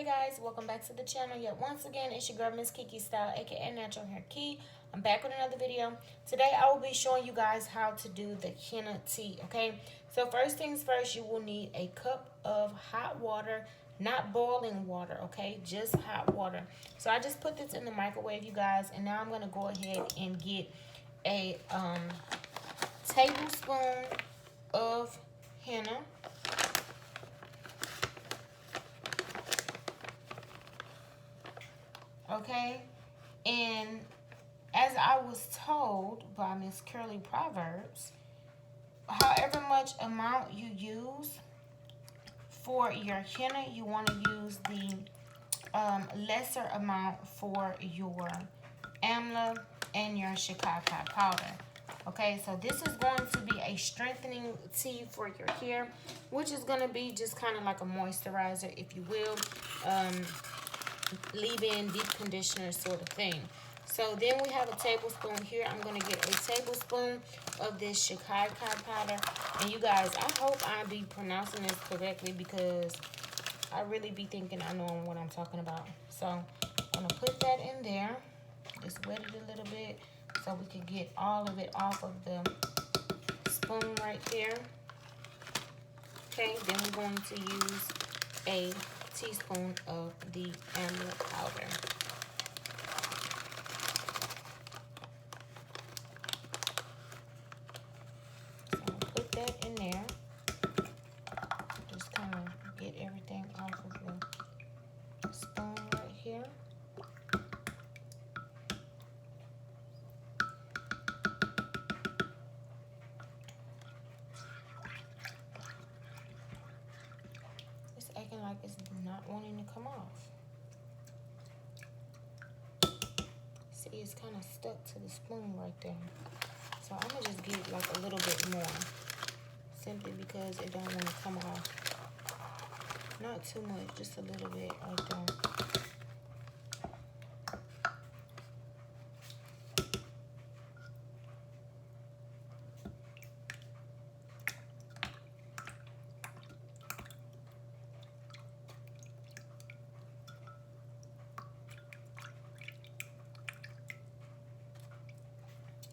Hey guys, welcome back to the channel. Yet once again, it's your girl Miss Kiki Style, aka Natural Hair Key. I'm back with another video. Today I will be showing you guys how to do the henna tea. Okay, so first things first, you will need a cup of hot water, not boiling water. Okay, just hot water. So I just put this in the microwave, you guys, and now I'm gonna go ahead and get a tablespoon of henna. Okay, and as I was told by Miss Curly Proverbs, however much amount you use for your henna, you want to use the lesser amount for your Amla and your Shikakai Powder. Okay, so this is going to be a strengthening tea for your hair, which is going to be just kind of like a moisturizer, if you will. Leave-in deep conditioner sort of thing. So then we have a tablespoon here. I'm going to get a tablespoon of this Shikakai powder. And you guys, I hope I be pronouncing this correctly because I really be thinking I know what I'm talking about. So I'm going to put that in there. Just wet it a little bit so we can get all of it off of the spoon right there. Okay, then we're going to use a teaspoon of the Amla powder. So I'm gonna put that in there. Just kind of get everything off of the spoon right here. It's acting like it's not wanting to come off. See, it's kind of stuck to the spoon right there. So I'm gonna just get like a little bit more, simply because it don't want to come off. Not too much, just a little bit right there.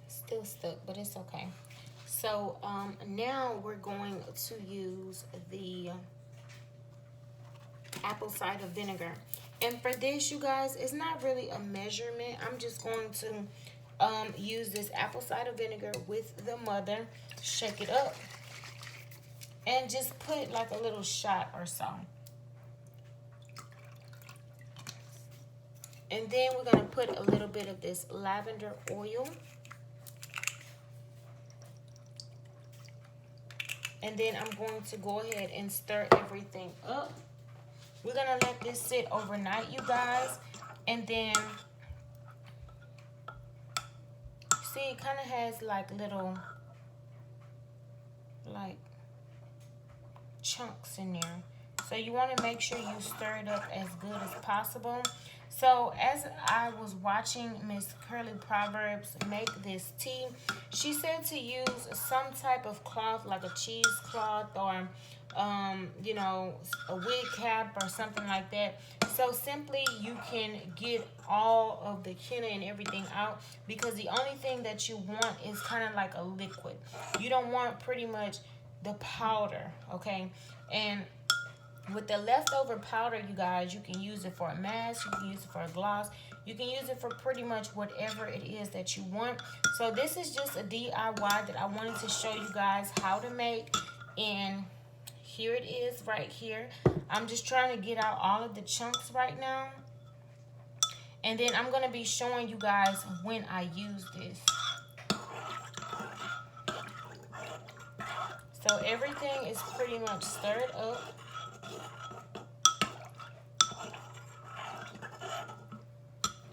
Still stuck, but it's okay. So now we're going to use the apple cider vinegar, and for this, you guys, it's not really a measurement. I'm just going to use this apple cider vinegar with the mother, shake it up, and just put like a little shot or so. And then we're going to put a little bit of this lavender oil. And then I'm going to go ahead and stir everything up. We're going to let this sit overnight, you guys. And then, see, it kind of has like little, like, chunks in there. So you want to make sure you stir it up as good as possible. So as I was watching Miss Curly Proverbs make this tea, she said to use some type of cloth, like a cheesecloth or, you know, a wig cap or something like that. So simply you can get all of the henna and everything out, because the only thing that you want is kind of like a liquid. You don't want pretty much the powder, okay? And with the leftover powder, you guys, you can use it for a mask, you can use it for a gloss, you can use it for pretty much whatever it is that you want. So this is just a DIY that I wanted to show you guys how to make, and here it is right here. I'm just trying to get out all of the chunks right now, and then I'm going to be showing you guys when I use this. So everything is pretty much stirred up.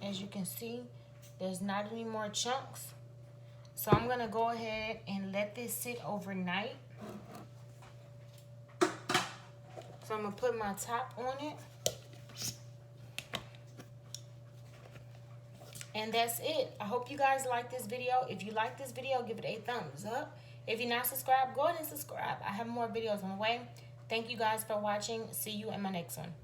As you can see, there's not any more chunks. So I'm going to go ahead and let this sit overnight. So I'm going to put my top on it. And that's it. I hope you guys like this video. If you like this video, give it a thumbs up. If you're not subscribed, go ahead and subscribe. I have more videos on the way. Thank you guys for watching. See you in my next one.